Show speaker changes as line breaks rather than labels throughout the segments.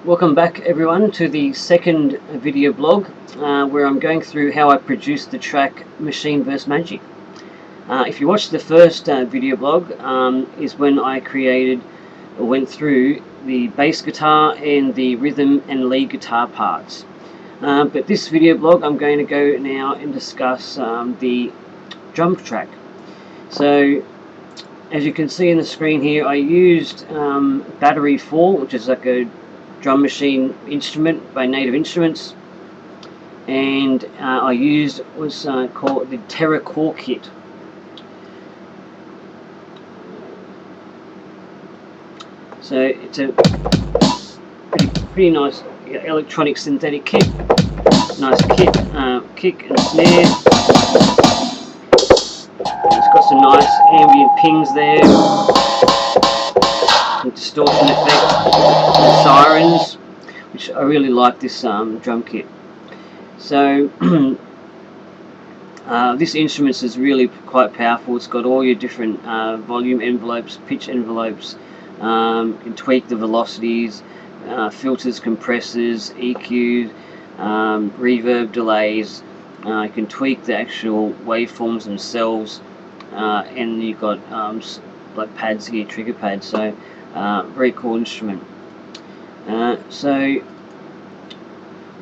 Welcome back everyone to the second video blog where I'm going through how I produced the track Machine vs Magic. If you watched the first video blog is when I went through the bass guitar and the rhythm and lead guitar parts. But this video blog I'm going to go now and discuss the drum track. So as you can see in the screen here, I used Battery 4, which is like a drum machine instrument by Native Instruments, and I used called the Terra Core kit. So it's a pretty nice electronic synthetic kit. Nice kit, kick and snare. It's got some nice ambient pings there, some distortion effects, and sirens, which I really like this drum kit. So this instrument is really quite powerful. It's got all your different volume envelopes, pitch envelopes. You can tweak the velocities, filters, compressors, EQ, reverb, delays. You can tweak the actual waveforms themselves, and you've got like pads here, trigger pads. So very cool instrument. So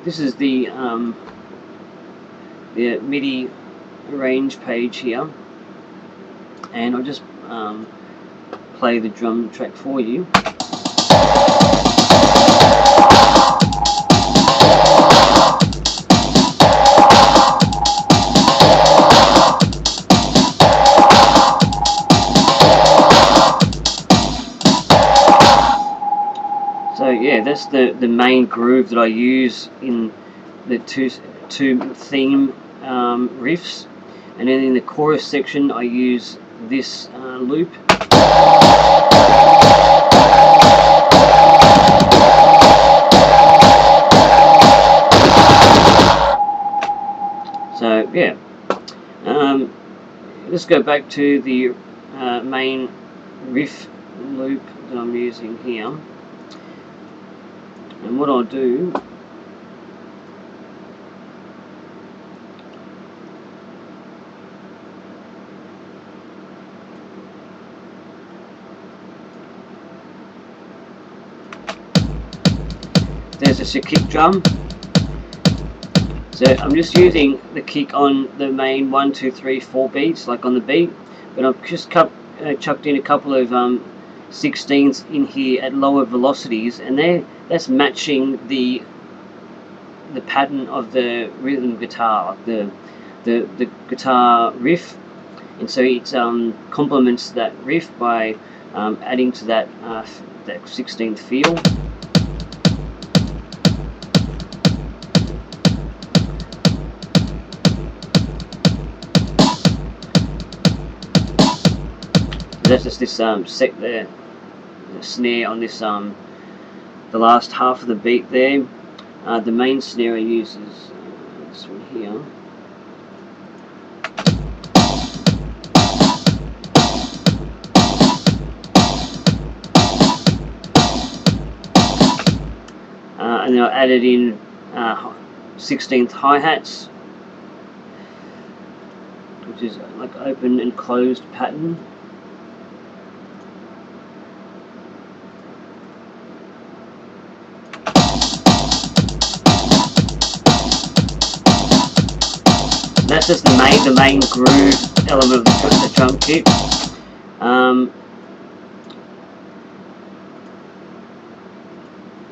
this is the MIDI range page here, and I'll just play the drum track for you. So yeah, that's the main groove that I use in the two theme riffs, and then in the chorus section I use this loop. So yeah, let's go back to the main riff loop that I'm using here. And what I'll do there's just a kick drum. So I'm just using the kick on the main 1, 2, 3, 4 beats, like on the beat, but I've just chucked in a couple of 16ths in here at lower velocities, and that's matching the pattern of the rhythm guitar, the guitar riff, and so it complements that riff by adding to that 16th feel. That's just this set there, the snare on this the last half of the beat there. The main snare I use is this one here. And then I added in 16th hi-hats, which is like open and closed pattern. That's just the main groove element of the drum kit.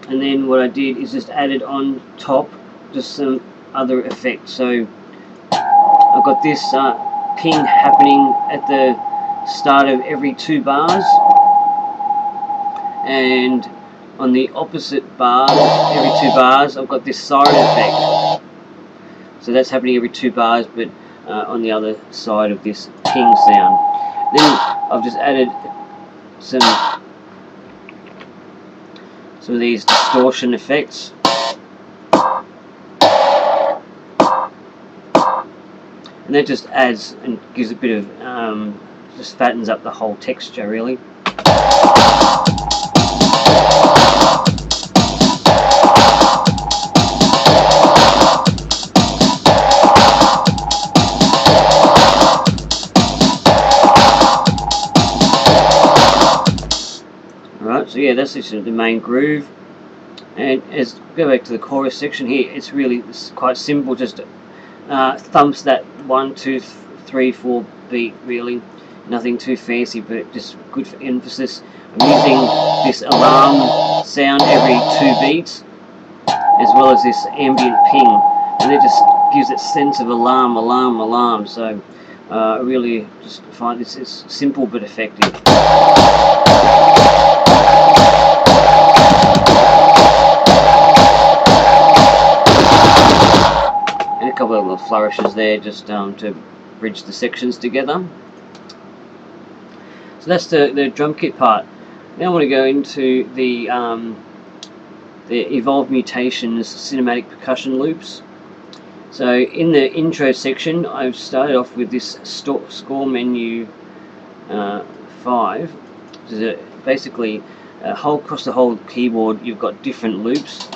And then what I did is just added on top just some other effects. So I've got this ping happening at the start of every 2 bars, and on the opposite bar, every 2 bars, I've got this siren effect. So that's happening every 2 bars, but on the other side of this ping sound. Then I've just added some of these distortion effects. And that just adds and gives a bit of, just fattens up the whole texture really. yeah, that's just the main groove. And as go back to the chorus section here, it's quite simple. Just thumps that 1, 2, 3, 4 beat. Really, nothing too fancy, but just good for emphasis. I'm using this alarm sound every 2 beats, as well as this ambient ping, and it just gives that sense of alarm, alarm, alarm. So I really just find this is simple but effective. And a couple of little flourishes there, just to bridge the sections together. So that's the drum kit part. Now I want to go into the Evolved Mutations cinematic percussion loops. So in the intro section, I've started off with this score menu 5. Which is basically across the whole keyboard, you've got different loops.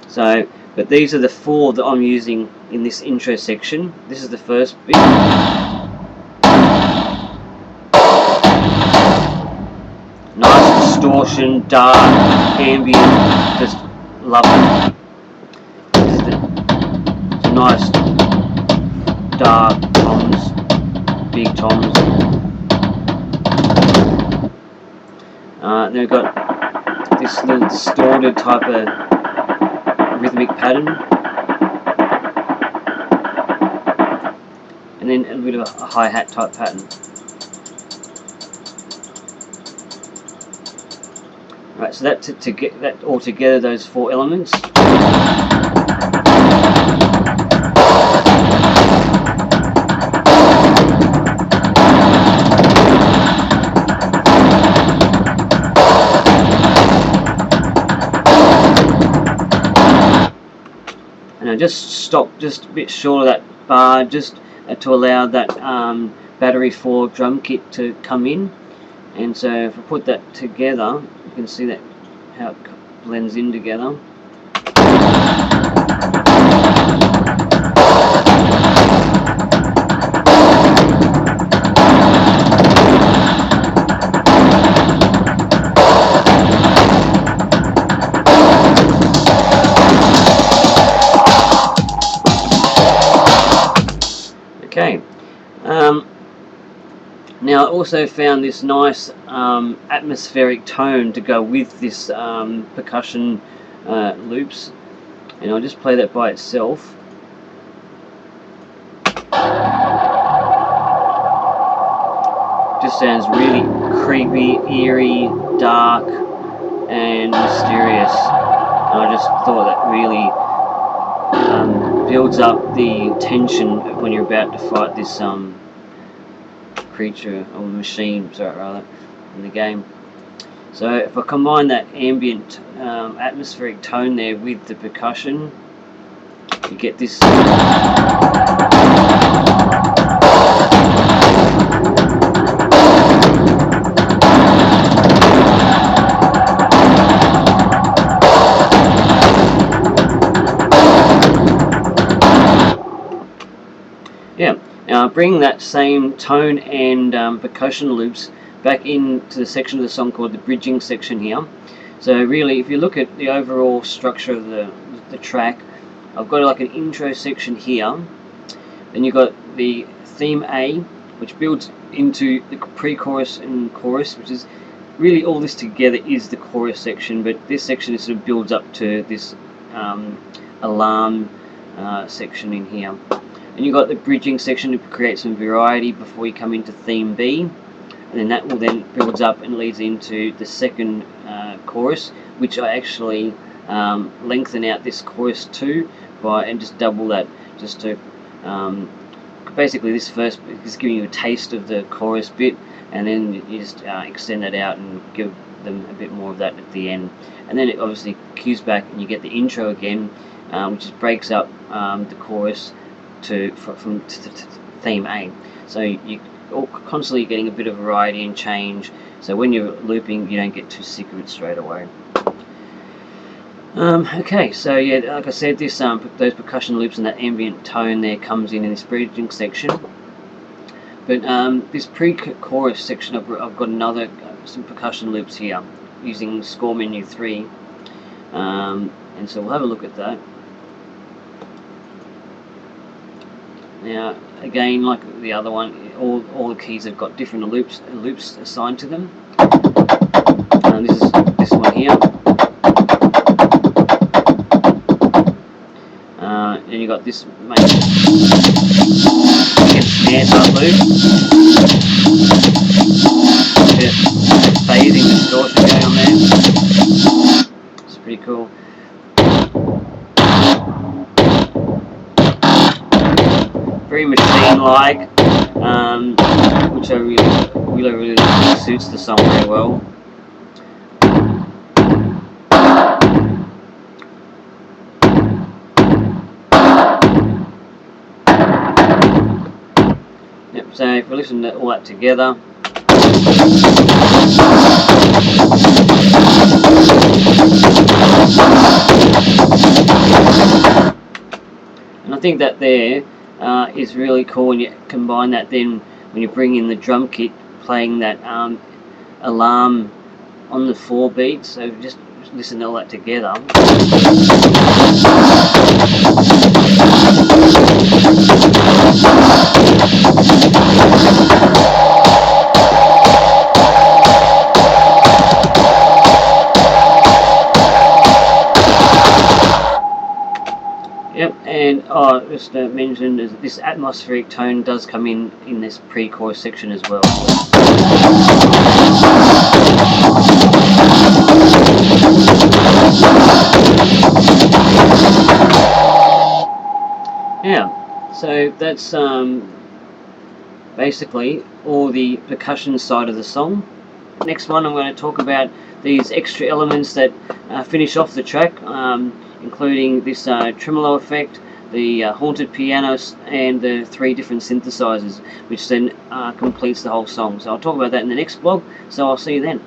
So, but these are the 4 that I'm using in this intro section. This is the first bit. Nice distortion, dark, ambient, just love it. This is the nice dark toms, big toms. Then we've got this little distorted type of rhythmic pattern, and then a bit of a hi-hat type pattern. Right, so that to get that all together, those 4 elements. And I just stopped just a bit short of that bar, just to allow that battery 4 drum kit to come in. And so if I put that together, you can see that how it blends in together. Okay. Now I also found this nice atmospheric tone to go with this percussion loops, and I'll just play that by itself. Just sounds really creepy, eerie, dark, and mysterious. And I just thought that really builds up the tension when you're about to fight this creature or machine, rather, in the game. So if I combine that ambient atmospheric tone there with the percussion, you get this. Yeah. Now bring that same tone and percussion loops back into the section of the song called the bridging section here. So really, if you look at the overall structure of the track, I've got like an intro section here, then you've got the theme A, which builds into the pre-chorus and chorus, which is really all this together is the chorus section, but this section sort of builds up to this alarm section in here. And you've got the bridging section to create some variety before you come into theme B, and then that will then builds up and leads into the second chorus, which I actually lengthen out this chorus 2 and just double that, just to basically this first bit is giving you a taste of the chorus bit, and then you just extend that out and give them a bit more of that at the end, and then it obviously cues back and you get the intro again, which just breaks up the chorus from theme A. So you're constantly getting a bit of variety and change, so when you're looping you don't get too sick of it straight away. Okay, so yeah, like I said, this those percussion loops and that ambient tone there comes in this bridging section. But this pre-chorus section, I've got another some percussion loops here using score menu 3, and so we'll have a look at that. Now, again, like the other one, all the keys have got different loops assigned to them. This is this one here. And you got this snare type loop. Phasing distortion going on there. It's pretty cool. Very machine-like, which I really suits the song very well. Yep. So if we listen to all that together. And I think that there is really cool when you combine that then when you bring in the drum kit playing that alarm on the 4 beats. So just listen to all that together. Yep, and just mentioned this atmospheric tone does come in this pre-chorus section as well. Yeah, so that's basically all the percussion side of the song. Next one, I'm going to talk about these extra elements that finish off the track, including this tremolo effect, the haunted pianos, and the 3 different synthesizers, which then completes the whole song. So I'll talk about that in the next vlog, so I'll see you then.